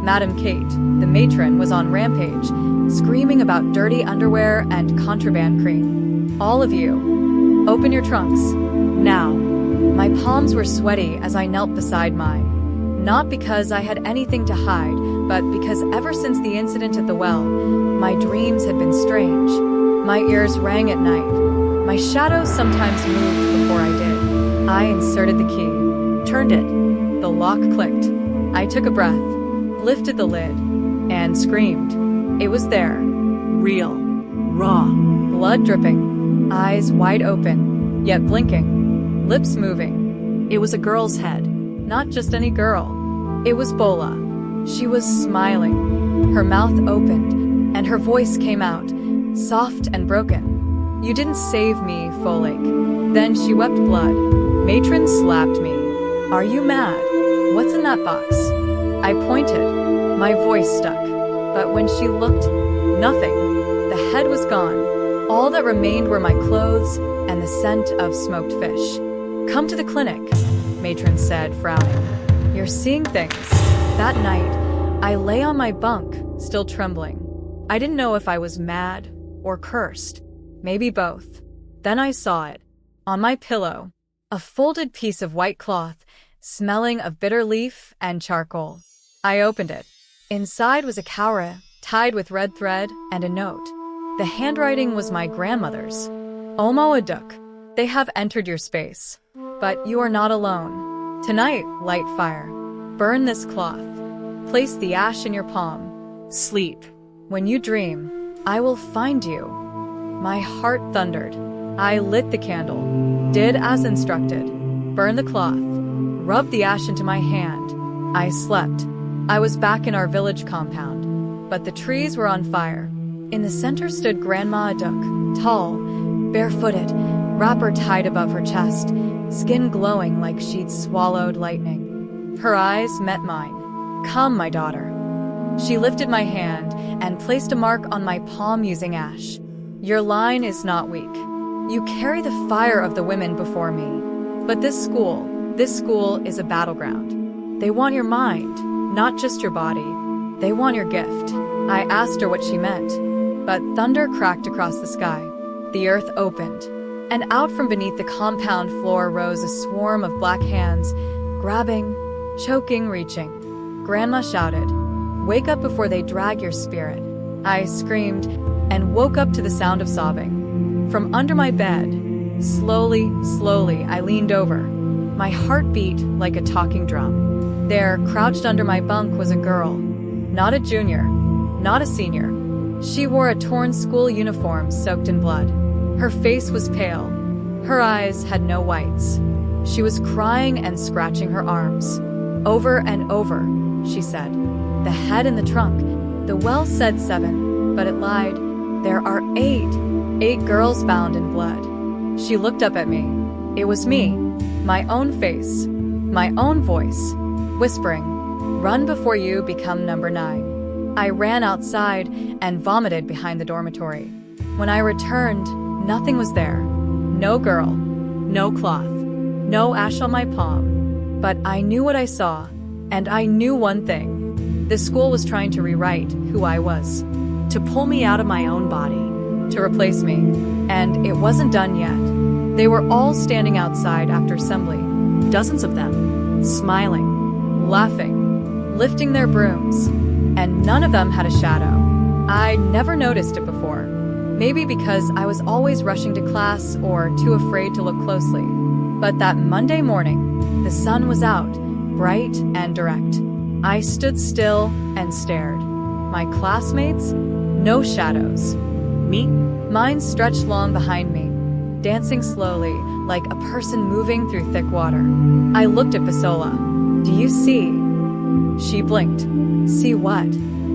Madam Kate, the matron, was on rampage, screaming about dirty underwear and contraband cream. All of you, open your trunks. Now. My palms were sweaty as I knelt beside mine. Not because I had anything to hide, but because ever since the incident at the well, my dreams had been strange. My ears rang at night. My shadow sometimes moved before I did. I inserted the key, turned it. The lock clicked. I took a breath, lifted the lid, and screamed. It was there. Real. Raw. Blood dripping. Eyes wide open, yet blinking. Lips moving. It was a girl's head. Not just any girl. It was Bola. She was smiling. Her mouth opened, and her voice came out, soft and broken. You didn't save me, Folake. Then she wept blood. Matron slapped me. Are you mad? What's in that box? I pointed. My voice stuck. But when she looked, nothing. The head was gone. All that remained were my clothes and the scent of smoked fish. Come to the clinic, Matron said, frowning. You're seeing things. That night, I lay on my bunk, still trembling. I didn't know if I was mad or cursed. Maybe both. Then I saw it. On my pillow, a folded piece of white cloth, smelling of bitter leaf and charcoal. I opened it. Inside was a cowra, tied with red thread, and a note. The handwriting was my grandmother's. Omo Aduk, they have entered your space. But you are not alone. Tonight, light fire. Burn this cloth. Place the ash in your palm. Sleep. When you dream, I will find you. My heart thundered. I lit the candle. Did as instructed. Burn the cloth. Rub the ash into my hand. I slept. I was back in our village compound. But the trees were on fire. In the center stood Grandma Aduk, tall, barefooted, wrapper tied above her chest, skin glowing like she'd swallowed lightning. Her eyes met mine. Come, my daughter. She lifted my hand and placed a mark on my palm using ash. Your line is not weak. You carry the fire of the women before me. But this school is a battleground. They want your mind, not just your body. They want your gift. I asked her what she meant, but thunder cracked across the sky. The earth opened, and out from beneath the compound floor rose a swarm of black hands, grabbing, choking, reaching. Grandma shouted, "Wake up before they drag your spirit." I screamed and woke up to the sound of sobbing. From under my bed, slowly, I leaned over. My heart beat like a talking drum. There, crouched under my bunk, was a girl. Not a junior, not a senior. She wore a torn school uniform soaked in blood. Her face was pale. Her eyes had no whites. She was crying and scratching her arms. Over and over, she said. The head and the trunk. The well said 7, but it lied. There are 8. 8 girls bound in blood. She looked up at me. It was me. My own face. My own voice. Whispering, "Run before you become number 9. I ran outside and vomited behind the dormitory. When I returned, nothing was there. No girl. No cloth. No ash on my palm. But I knew what I saw, and I knew one thing. The school was trying to rewrite who I was. To pull me out of my own body. To replace me. And it wasn't done yet. They were all standing outside after assembly. Dozens of them. Smiling. Laughing. Lifting their brooms. And none of them had a shadow. I'd never noticed it before. Maybe because I was always rushing to class or too afraid to look closely. But that Monday morning, the sun was out, bright and direct. I stood still and stared. My classmates? No shadows. Me? Mine stretched long behind me, dancing slowly, like a person moving through thick water. I looked at Basola. "Do you see?" She blinked. See what?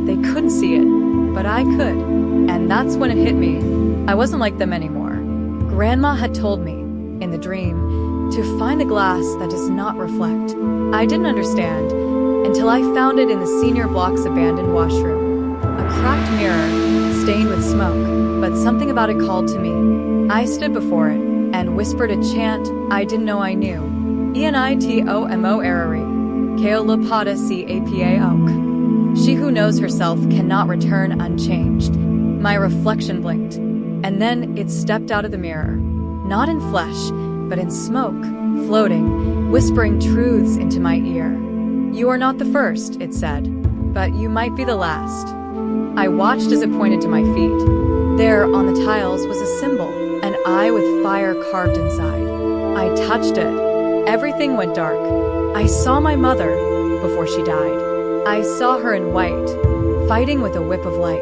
They couldn't see it, but I could. And that's when it hit me. I wasn't like them anymore. Grandma had told me, in the dream, to find the glass that does not reflect. I didn't understand until I found it in the senior block's abandoned washroom. A cracked mirror, stained with smoke, but something about it called to me. I stood before it and whispered a chant I didn't know I knew. Enitomo erari. Keolopata capa oak. She who knows herself cannot return unchanged. My reflection blinked, and then it stepped out of the mirror. Not in flesh, but in smoke, floating, whispering truths into my ear. "You are not the first," it said, "but you might be the last." I watched as it pointed to my feet. There, on the tiles, was a symbol, an eye with fire carved inside. I touched it. Everything went dark. I saw my mother before she died. I saw her in white, fighting with a whip of light.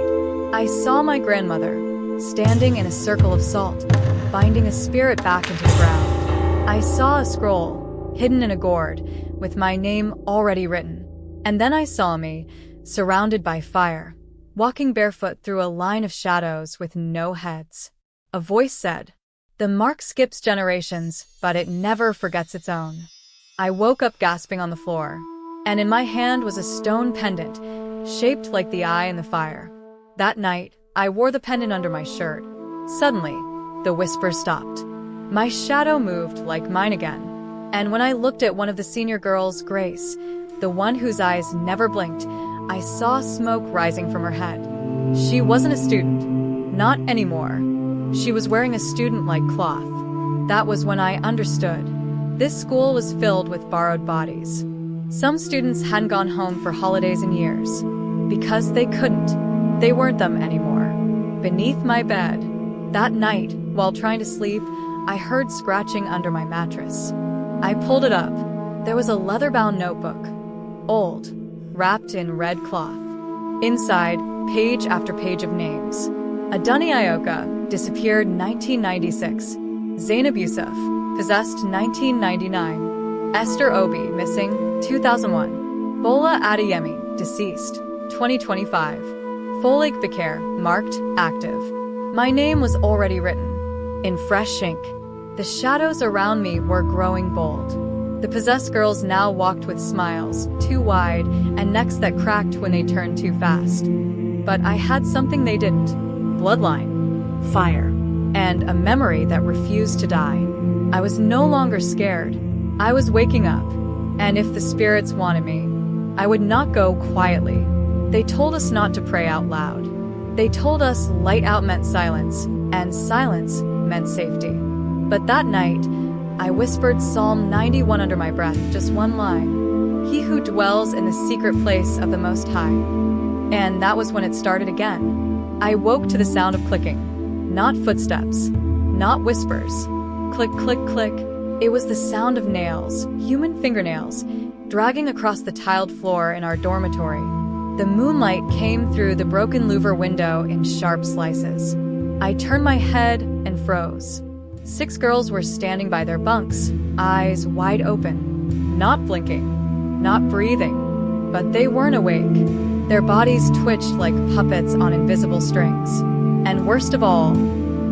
I saw my grandmother, standing in a circle of salt, binding a spirit back into the ground. I saw a scroll, hidden in a gourd, with my name already written. And then I saw me, surrounded by fire, walking barefoot through a line of shadows with no heads. A voice said, "The mark skips generations, but it never forgets its own." I woke up gasping on the floor, and in my hand was a stone pendant, shaped like the eye in the fire. That night, I wore the pendant under my shirt. Suddenly, the whisper stopped. My shadow moved like mine again, and when I looked at one of the senior girls, Grace, the one whose eyes never blinked, I saw smoke rising from her head. She wasn't a student. Not anymore. She was wearing a student-like cloth. That was when I understood. This school was filled with borrowed bodies. Some students hadn't gone home for holidays in years. Because they couldn't. They weren't them anymore. beneath my bed. That night, while trying to sleep, I heard scratching under my mattress. I pulled it up. There was a leather-bound notebook, old, wrapped in red cloth. Inside, page after page of names. Aduni Ioka, disappeared 1996. Zainab Yusuf, possessed 1999. Esther Obi, missing 2001. Bola Adeyemi, deceased 2025. Folake Bakir, marked active. My name was already written, in fresh ink. The shadows around me were growing bold. The possessed girls now walked with smiles, too wide, and necks that cracked when they turned too fast. But I had something they didn't. Bloodline, fire, and a memory that refused to die. I was no longer scared. I was waking up, and if the spirits wanted me, I would not go quietly. They told us not to pray out loud. They told us light out meant silence, and silence meant safety. But that night, I whispered Psalm 91 under my breath, just one line. He who dwells in the secret place of the Most High. And that was when it started again. I woke to the sound of clicking. Not footsteps. Not whispers. Click, click, click. It was the sound of nails, human fingernails, dragging across the tiled floor in our dormitory. The moonlight came through the broken louver window in sharp slices. I turned my head and froze. 6 girls were standing by their bunks, eyes wide open, not blinking, not breathing, but they weren't awake. Their bodies twitched like puppets on invisible strings. And worst of all,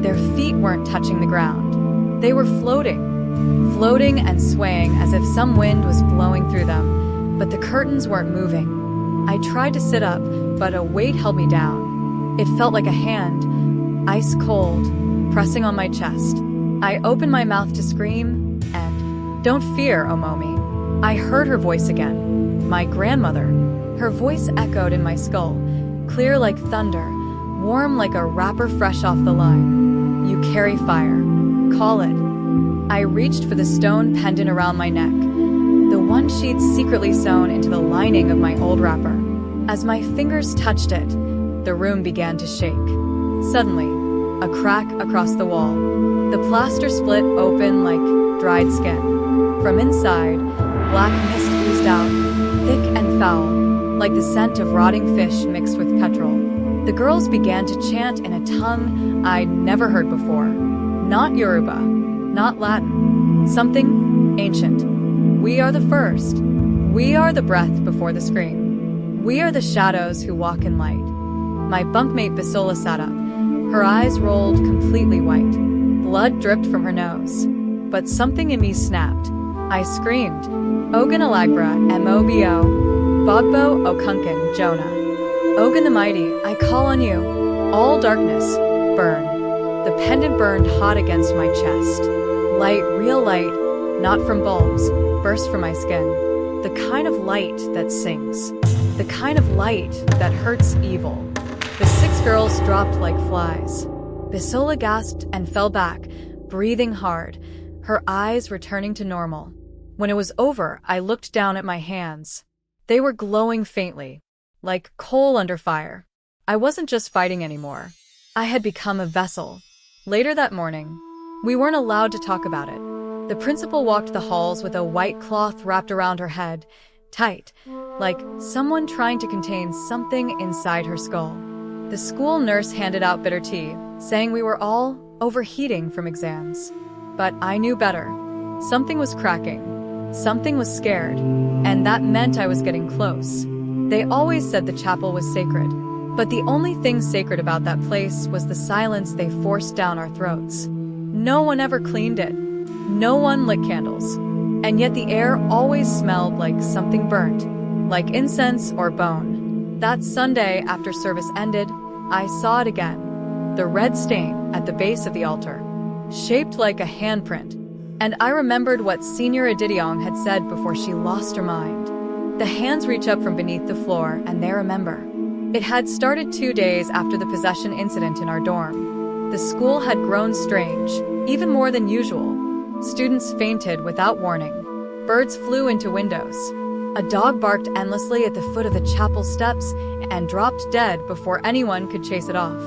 their feet weren't touching the ground. They were floating and swaying as if some wind was blowing through them, but the curtains weren't moving. I tried to sit up, but a weight held me down. It felt like a hand, ice cold, pressing on my chest. I opened my mouth to scream, and, "Don't fear, Omomi." I heard her voice again. My grandmother. Her voice echoed in my skull, clear like thunder, warm like a wrapper fresh off the line. "You carry fire. Call it." I reached for the stone pendant around my neck, the one she'd secretly sewn into the lining of my old wrapper. As my fingers touched it, the room began to shake. Suddenly, a crack across the wall. The plaster split open like dried skin. From inside, black mist oozed out, thick and foul, like the scent of rotting fish mixed with petrol. The girls began to chant in a tongue I'd never heard before. Not Yoruba, not Latin, something ancient. We are the first. We are the breath before the scream. We are the shadows who walk in light. My bunkmate Bisola sat up. Her eyes rolled completely white. Blood dripped from her nose. But something in me snapped. I screamed, "Ogun Alagbra, Mobo, Bogbo Okunkin, Jonah. Ogun the Mighty, I call on you. All darkness, burn." The pendant burned hot against my chest. Light, real light, not from bulbs, burst from my skin. The kind of light that sings. The kind of light that hurts evil. The 6 girls dropped like flies. Bisola gasped and fell back, breathing hard, her eyes returning to normal. When it was over, I looked down at my hands. They were glowing faintly, like coal under fire. I wasn't just fighting anymore. I had become a vessel. Later that morning, we weren't allowed to talk about it. The principal walked the halls with a white cloth wrapped around her head, tight, like someone trying to contain something inside her skull. The school nurse handed out bitter tea, saying we were all overheating from exams. But I knew better. Something was cracking. Something was scared. And that meant I was getting close. They always said the chapel was sacred. But the only thing sacred about that place was the silence they forced down our throats. No one ever cleaned it. No one lit candles. And yet the air always smelled like something burnt, like incense or bone. That Sunday after service ended, I saw it again. The red stain at the base of the altar, shaped like a handprint. And I remembered what Senior Adidiong had said before she lost her mind. The hands reach up from beneath the floor and they remember. It had started 2 days after the possession incident in our dorm. The school had grown strange, even more than usual. Students fainted without warning. Birds flew into windows. A dog barked endlessly at the foot of the chapel steps and dropped dead before anyone could chase it off.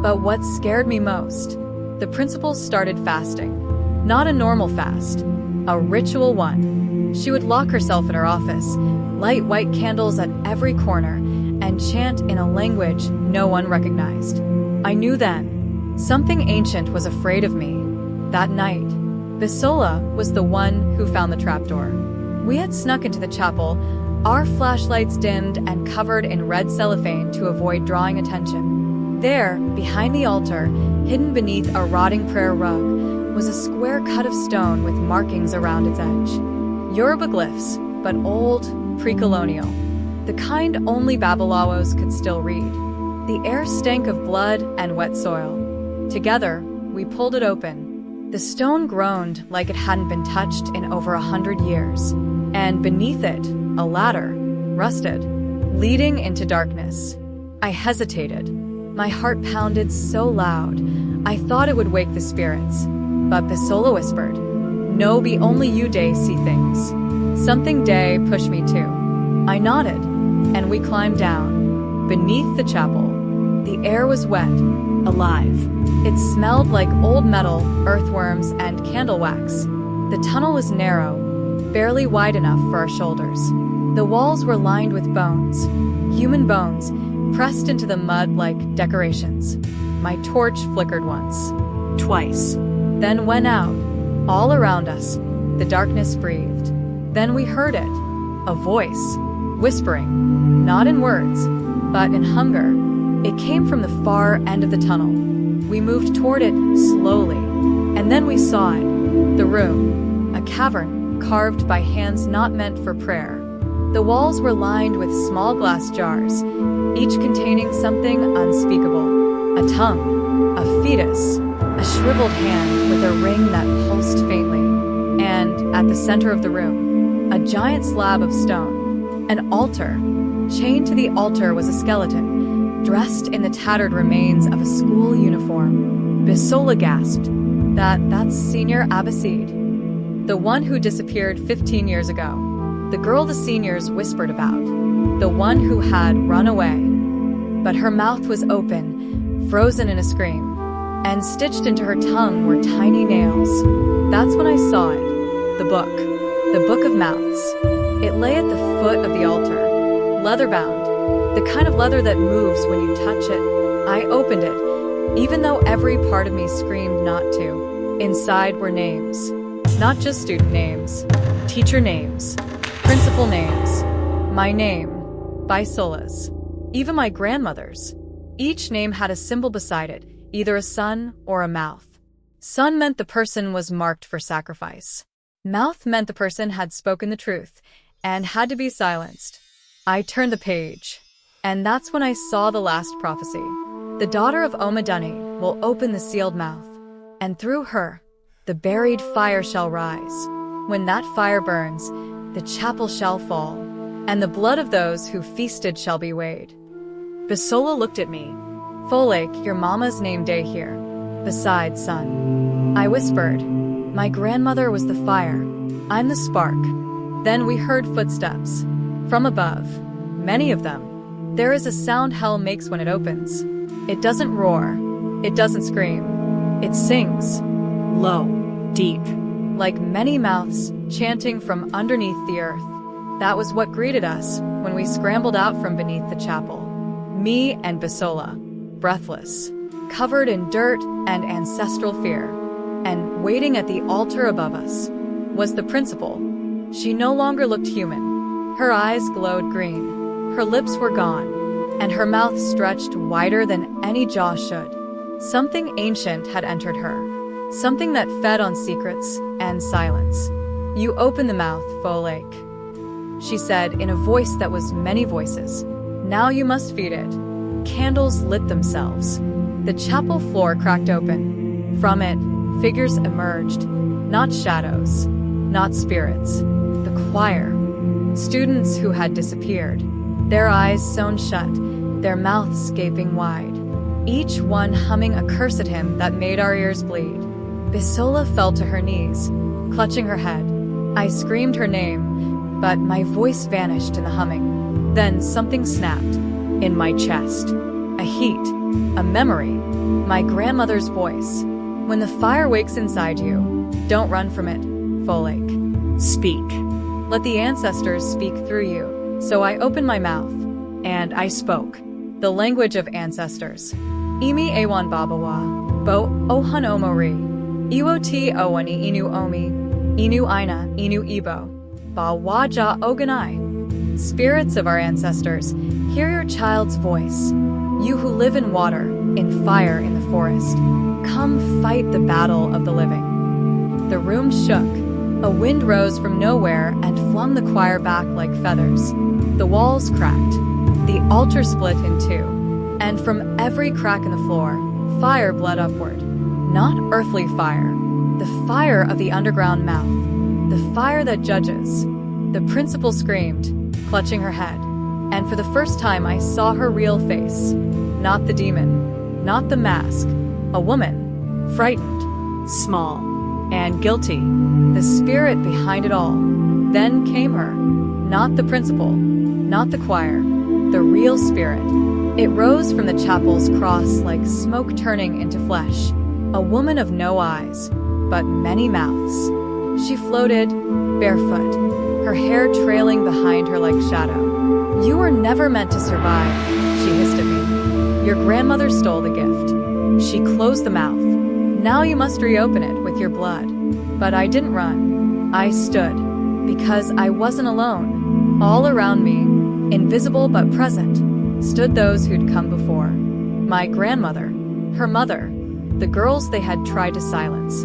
But what scared me most, the principal started fasting. Not a normal fast, a ritual one. She would lock herself in her office, light white candles at every corner, and chant in a language no one recognized. I knew then, something ancient was afraid of me. That night, Bisola was the one who found the trapdoor. We had snuck into the chapel, our flashlights dimmed and covered in red cellophane to avoid drawing attention. There, behind the altar, hidden beneath a rotting prayer rug, was a square cut of stone with markings around its edge. Yoruba glyphs, but old, pre-colonial. The kind only Babalawos could still read. The air stank of blood and wet soil. Together, we pulled it open. The stone groaned like it hadn't been touched in over 100 years. And beneath it, a ladder, rusted, leading into darkness. I hesitated. My heart pounded so loud, I thought it would wake the spirits. But Bisola whispered, "No, be only you Day see things." Something Day pushed me too. I nodded, and we climbed down. Beneath the chapel, the air was wet, alive. It smelled like old metal, earthworms, and candle wax. The tunnel was narrow, barely wide enough for our shoulders. The walls were lined with bones, human bones, pressed into the mud like decorations. My torch flickered once, Twice. then went out. All around us, the darkness breathed. Then we heard it, a voice, whispering, not in words, but in hunger. It came from the far end of the tunnel. We moved toward it slowly, and then we saw it, the room, a cavern carved by hands not meant for prayer. The walls were lined with small glass jars, each containing something unspeakable. A tongue, a fetus, a shriveled hand with a ring that pulsed faintly. And, at the center of the room, a giant slab of stone. An altar. Chained to the altar was a skeleton, dressed in the tattered remains of a school uniform. Bisola gasped. That's Senior Abbasid. The one who disappeared 15 years ago. The girl the seniors whispered about. The one who had run away. But her mouth was open, frozen in a scream. And stitched into her tongue were tiny nails. That's when I saw it. The book of mouths. It lay at the foot of the altar, leather-bound, the kind of leather that moves when you touch it. I opened it, even though every part of me screamed not to. Inside were names. Not just student names, teacher names, principal names, my name, Bisola's, even my grandmother's. Each name had a symbol beside it, either a sun or a mouth. Sun meant the person was marked for sacrifice. Mouth meant the person had spoken the truth and had to be silenced. I turned the page, and that's when I saw the last prophecy. The daughter of Omaduni will open the sealed mouth, and through her, the buried fire shall rise. When that fire burns, the chapel shall fall, and the blood of those who feasted shall be weighed. Bisola looked at me. Folake, your mama's named Day here. Besides, son. I whispered. My grandmother was the fire. I'm the spark. Then we heard footsteps. From above. Many of them. There is a sound hell makes when it opens. It doesn't roar. It doesn't scream. It sings. Low. Deep. Like many mouths chanting from underneath the earth. That was what greeted us when we scrambled out from beneath the chapel. Me and Bisola, breathless, covered in dirt and ancestral fear. And waiting at the altar above us was the principal. She no longer looked human. Her eyes glowed green. Her lips were gone, and her mouth stretched wider than any jaw should. Something ancient had entered her. Something that fed on secrets and silence. You open the mouth, Folake, she said in a voice that was many voices. Now you must feed it. Candles lit themselves. The chapel floor cracked open. From it, figures emerged. Not shadows, not spirits. The choir. Students who had disappeared. Their eyes sewn shut, their mouths gaping wide. Each one humming a curse at him that made our ears bleed. Bisola fell to her knees, clutching her head. I screamed her name, but my voice vanished in the humming. Then something snapped. In my chest. A heat. A memory. My grandmother's voice. When the fire wakes inside you, don't run from it, Folake. Speak. Let the ancestors speak through you. So I opened my mouth, and I spoke. The language of ancestors. Imi awan babawa, bo ohan omori, iwo ti owani inu omi, inu aina, inu ibo, ba waja oganai. Spirits of our ancestors, hear your child's voice. You who live in water, in fire in the forest, come fight the battle of the living. The room shook. A wind rose from nowhere and flung the choir back like feathers. The walls cracked. The altar split in two. And from every crack in the floor, fire bled upward. Not earthly fire. The fire of the underground mouth. The fire that judges. The principal screamed, clutching her head. And for the first time I saw her real face. Not the demon. Not the mask. A woman. Frightened. Small. And guilty. The spirit behind it all. Then came her. Not the principal. Not the choir. The real spirit. It rose from the chapel's cross like smoke turning into flesh. A woman of no eyes, but many mouths. She floated, barefoot, her hair trailing behind her like shadow. You were never meant to survive, she hissed at me. Your grandmother stole the gift. She closed the mouth. Now you must reopen it with your blood. But I didn't run. I stood, because I wasn't alone. All around me, invisible but present, stood those who'd come before. My grandmother, her mother, the girls they had tried to silence.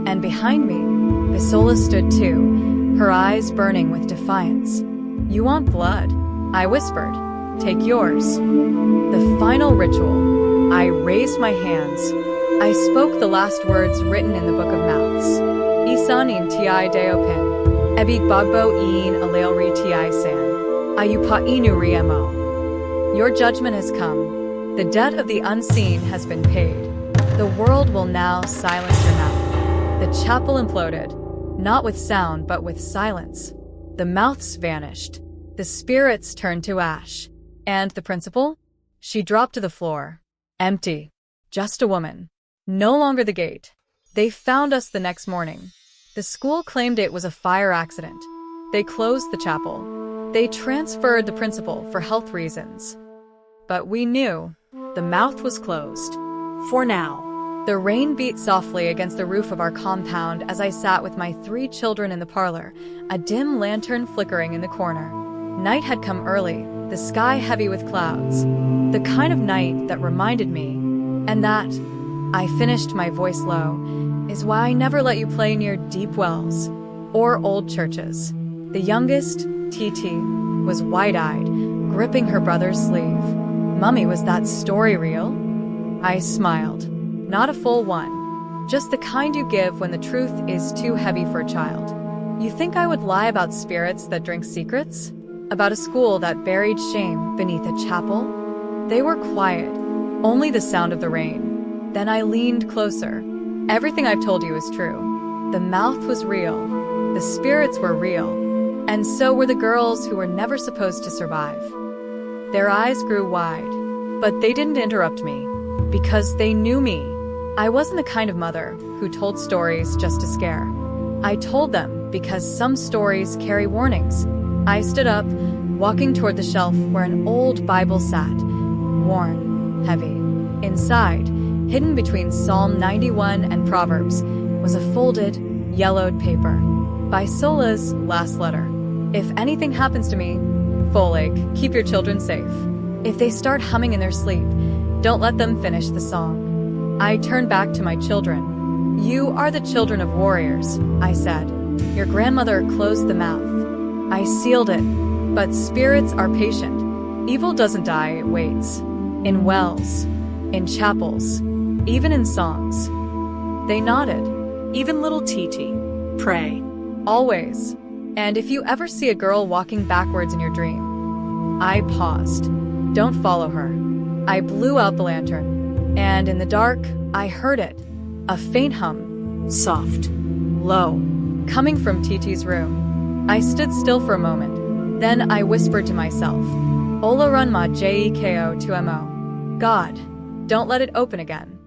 And behind me, Isola stood too, her eyes burning with defiance. You want blood? I whispered. Take yours. The final ritual. I raised my hands. I spoke the last words written in the Book of Mouths. Isan in ti deopin, ebig bagbo in aleilri ti san, ayupa inu riemo. Your judgment has come. The debt of the unseen has been paid. The world will now silence your mouth. The chapel imploded, not with sound but with silence. The mouths vanished. The spirits turned to ash. And the principal? She dropped to the floor. Empty. Just a woman. No longer the gate. They found us the next morning. The school claimed it was a fire accident. They closed the chapel. They transferred the principal for health reasons. But we knew the mouth was closed. For now. The rain beat softly against the roof of our compound as I sat with my 3 children in the parlor, a dim lantern flickering in the corner. Night had come early, the sky heavy with clouds. The kind of night that reminded me, and that, I finished my voice low, is why I never let you play near deep wells or old churches. The youngest, TT, was wide-eyed, gripping her brother's sleeve. Mummy, was that story real? I smiled. Not a full one. Just the kind you give when the truth is too heavy for a child. You think I would lie about spirits that drink secrets? About a school that buried shame beneath a chapel? They were quiet, only the sound of the rain. Then I leaned closer. Everything I've told you is true. The mouth was real. The spirits were real. And so were the girls who were never supposed to survive. Their eyes grew wide, but they didn't interrupt me, because they knew me. I wasn't the kind of mother who told stories just to scare. I told them because some stories carry warnings. I stood up, walking toward the shelf where an old Bible sat, worn, heavy. Inside, hidden between Psalm 91 and Proverbs, was a folded, yellowed paper. By Sola's last letter. If anything happens to me, Folake, keep your children safe. If they start humming in their sleep, don't let them finish the song. I turned back to my children. You are the children of warriors, I said. Your grandmother closed the mouth. I sealed it, but spirits are patient. Evil doesn't die, it waits. In wells, in chapels, even in songs. They nodded. Even little TT. Pray. Always. And if you ever see a girl walking backwards in your dream, I paused. Don't follow her. I blew out the lantern, and in the dark, I heard it. A faint hum. Soft. Low. Coming from TT's room. I stood still for a moment. Then I whispered to myself, Ola run ma jeko to mo. God, don't let it open again.